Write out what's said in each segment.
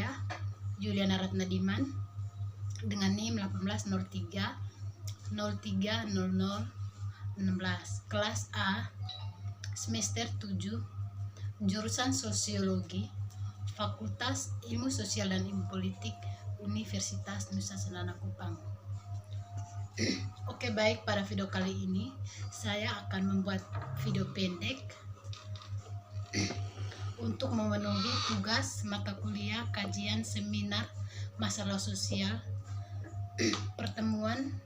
saya Juliana Ratnadiman dengan NIM 1803 030016, kelas A, semester 7, jurusan Sosiologi, Fakultas Ilmu Sosial dan Ilmu Politik, Universitas Nusa Tenggara Kupang. Oke, baik, pada video kali ini saya akan membuat video pendek untuk memenuhi tugas mata kuliah kajian seminar masalah sosial pertemuan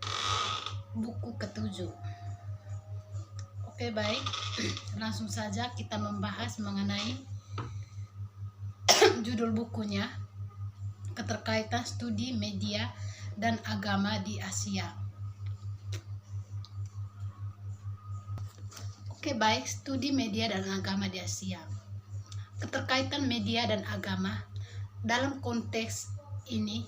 buku ke-7. Oke, baik, langsung saja kita membahas mengenai judul bukunya, Keterkaitan Studi Media dan Agama di Asia. Oke, baik, studi media dan agama di Asia. Keterkaitan media dan agama dalam konteks ini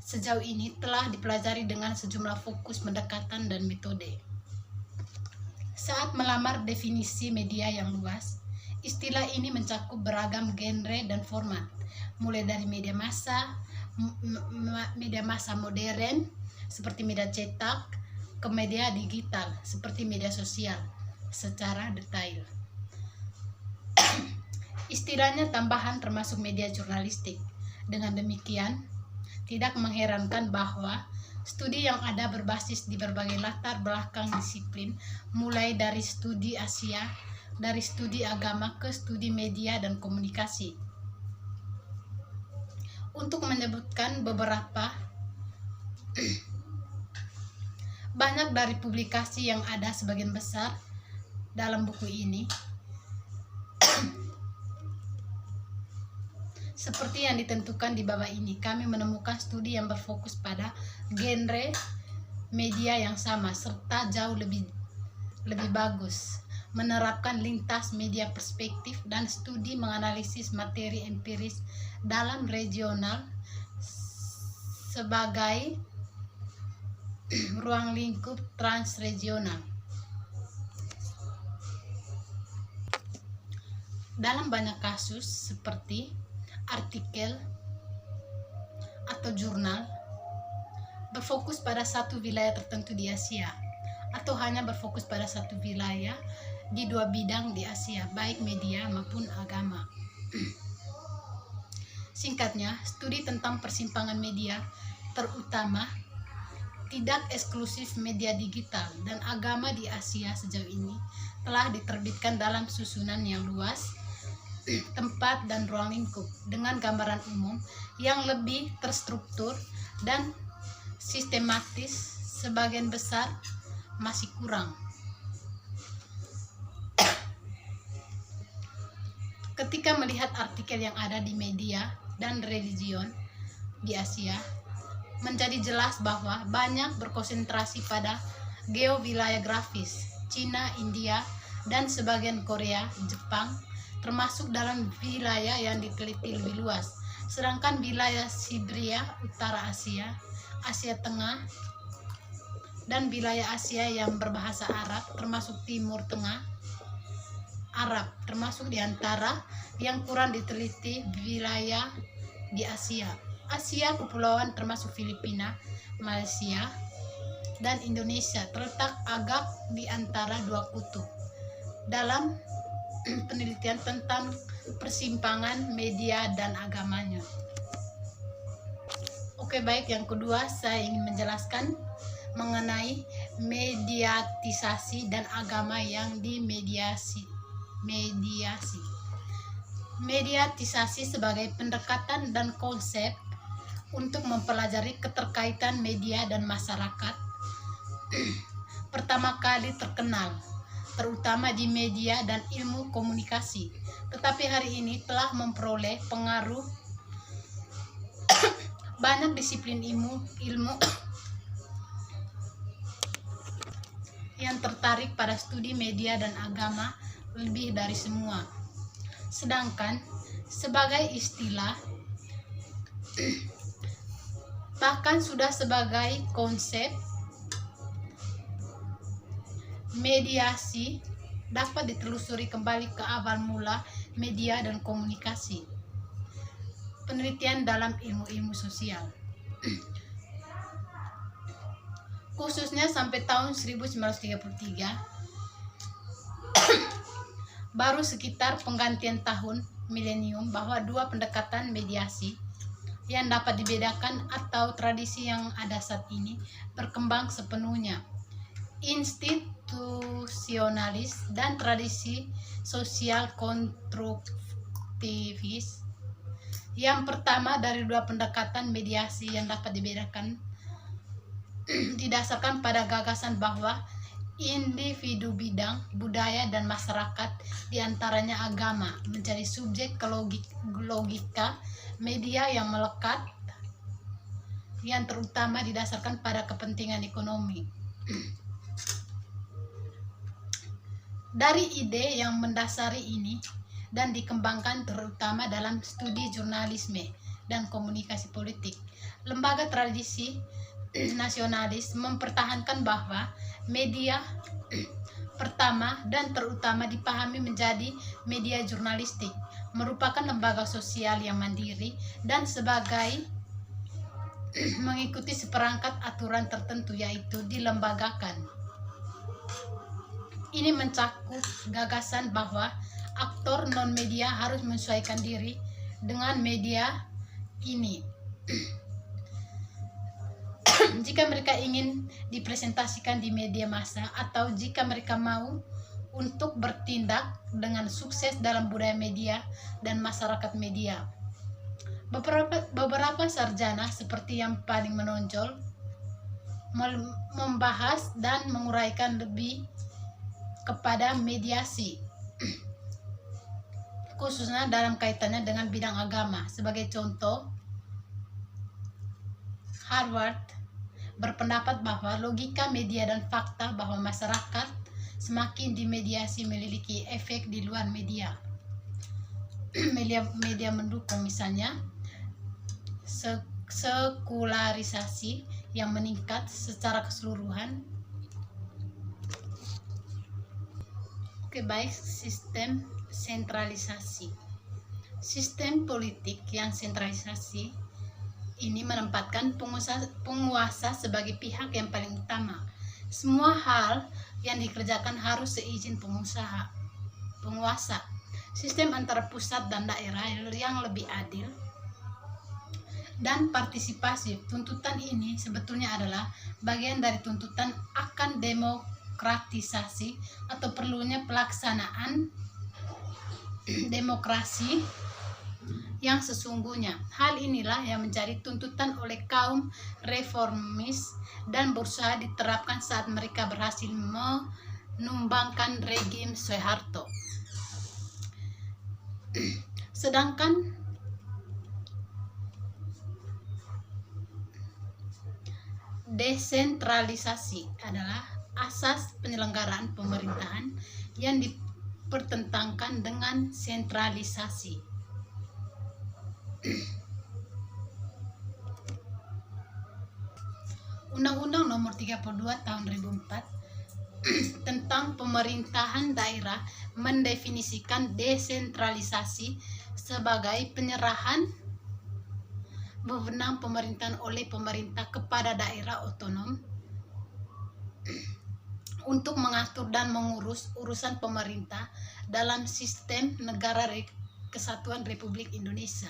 sejauh ini telah dipelajari dengan sejumlah fokus pendekatan dan metode. Saat melamar definisi media yang luas, istilah ini mencakup beragam genre dan format, mulai dari media massa modern seperti media cetak ke media digital seperti media sosial secara detail. Istilahnya tambahan termasuk media jurnalistik. Dengan demikian, tidak mengherankan bahwa studi yang ada berbasis di berbagai latar belakang disiplin, mulai dari studi Asia, dari studi agama ke studi media dan komunikasi. Untuk menyebutkan beberapa, banyak dari publikasi yang ada sebagian besar dalam buku ini seperti yang ditentukan di bawah ini. Kami menemukan studi yang berfokus pada genre media yang sama serta jauh lebih bagus, menerapkan lintas media perspektif dan studi menganalisis materi empiris dalam regional sebagai ruang lingkup transregional. Dalam banyak kasus seperti artikel atau jurnal berfokus pada satu wilayah tertentu di Asia atau hanya berfokus pada satu wilayah di dua bidang di Asia, baik media maupun agama. Singkatnya, studi tentang persimpangan media, terutama tidak eksklusif media digital dan agama di Asia sejauh ini telah diterbitkan dalam susunan yang luas, tempat dan ruang lingkup dengan gambaran umum yang lebih terstruktur dan sistematis. Sebagian besar masih kurang. Ketika melihat artikel yang ada di media dan religion di Asia, menjadi jelas bahwa banyak berkonsentrasi pada geowilayah grafis Cina, India, dan sebagian Korea, Jepang, termasuk dalam wilayah yang diteliti lebih luas. Sedangkan wilayah Siberia, Utara Asia, Asia Tengah, dan wilayah Asia yang berbahasa Arab, termasuk Timur Tengah Arab, termasuk di antara yang kurang diteliti wilayah di Asia. Asia kepulauan termasuk Filipina, Malaysia, dan Indonesia terletak agak di antara dua kutub. Dalam penelitian tentang persimpangan media dan agamanya. Oke, baik, yang kedua saya ingin menjelaskan mengenai mediatisasi dan agama yang dimediasi. Mediatisasi sebagai pendekatan dan konsep untuk mempelajari keterkaitan media dan masyarakat pertama kali terkenal terutama di media dan ilmu komunikasi, tetapi hari ini telah memperoleh pengaruh banyak disiplin ilmu yang tertarik pada studi media dan agama lebih dari semua. Sedangkan sebagai istilah, bahkan sudah sebagai konsep, mediasi dapat ditelusuri kembali ke awal mula media dan komunikasi. penelitian dalam ilmu-ilmu sosial. Khususnya sampai tahun 1933, baru sekitar penggantian tahun milenium, bahwa dua pendekatan mediasi yang dapat dibedakan atau tradisi yang ada saat ini berkembang sepenuhnya, institusionalis dan tradisi sosial konstruktivis. Yang pertama dari dua pendekatan mediasi yang dapat dibedakan didasarkan pada gagasan bahwa individu bidang, budaya, dan masyarakat, diantaranya agama, menjadi subjek ke logika media yang melekat, yang terutama didasarkan pada kepentingan ekonomi. Dari ide yang mendasari ini dan dikembangkan terutama dalam studi jurnalisme dan komunikasi politik, lembaga tradisi nasionalis mempertahankan bahwa media pertama dan terutama dipahami menjadi media jurnalistik merupakan lembaga sosial yang mandiri dan sebagai mengikuti seperangkat aturan tertentu, yaitu dilembagakan. Ini mencakup gagasan bahwa aktor non-media harus menyesuaikan diri dengan media ini jika mereka ingin dipresentasikan di media massa, atau jika mereka mau untuk bertindak dengan sukses dalam budaya media dan masyarakat media. Beberapa sarjana seperti yang paling menonjol membahas dan menguraikan lebih kepada mediasi, khususnya dalam kaitannya dengan bidang agama. Sebagai contoh, Harvard berpendapat bahwa logika media dan fakta bahwa masyarakat semakin dimediasi memiliki efek di luar media. Media mendukung, misalnya sekularisasi yang meningkat secara keseluruhan. Baik sistem sentralisasi. Sistem politik yang sentralisasi ini menempatkan penguasa sebagai pihak yang paling utama. Semua hal yang dikerjakan harus seizin penguasa. Sistem antara pusat dan daerah yang lebih adil dan partisipasi. Tuntutan ini sebetulnya adalah bagian dari tuntutan akan demokratisasi atau perlunya pelaksanaan demokrasi yang sesungguhnya. Hal inilah yang menjadi tuntutan oleh kaum reformis dan berusaha diterapkan saat mereka berhasil menumbangkan rejim Soeharto. Sedangkan desentralisasi adalah asas penyelenggaraan pemerintahan yang dipertentangkan dengan sentralisasi. Undang-Undang Nomor 32 Tahun 2004 tentang pemerintahan daerah mendefinisikan desentralisasi sebagai penyerahan wewenang pemerintahan oleh pemerintah kepada daerah otonom untuk mengatur dan mengurus urusan pemerintah dalam sistem negara kesatuan Republik Indonesia.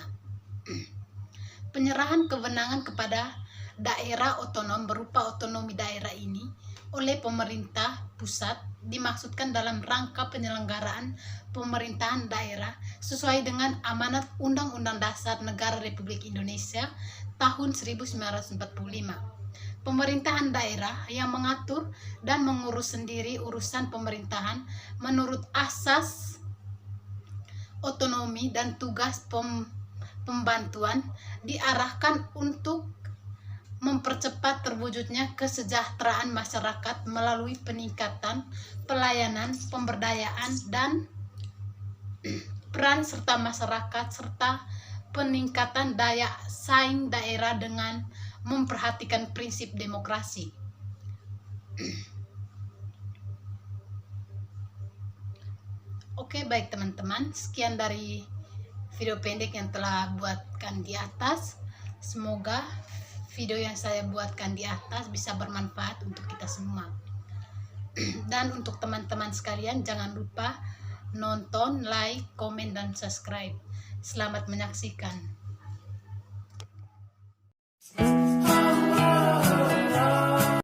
Penyerahan kewenangan kepada daerah otonom berupa otonomi daerah ini oleh pemerintah pusat dimaksudkan dalam rangka penyelenggaraan pemerintahan daerah sesuai dengan amanat Undang-Undang Dasar Negara Republik Indonesia tahun 1945. Pemerintahan daerah yang mengatur dan mengurus sendiri urusan pemerintahan menurut asas otonomi dan tugas pembantuan diarahkan untuk mempercepat terwujudnya kesejahteraan masyarakat melalui peningkatan pelayanan, pemberdayaan, dan peran serta masyarakat, serta peningkatan daya saing daerah dengan memperhatikan prinsip demokrasi. Oke, baik teman-teman, sekian dari video pendek yang telah buatkan di atas. Semoga video yang saya buatkan di atas bisa bermanfaat untuk kita semua. Dan untuk teman-teman sekalian, jangan lupa nonton, like, komen, dan subscribe. Selamat menyaksikan.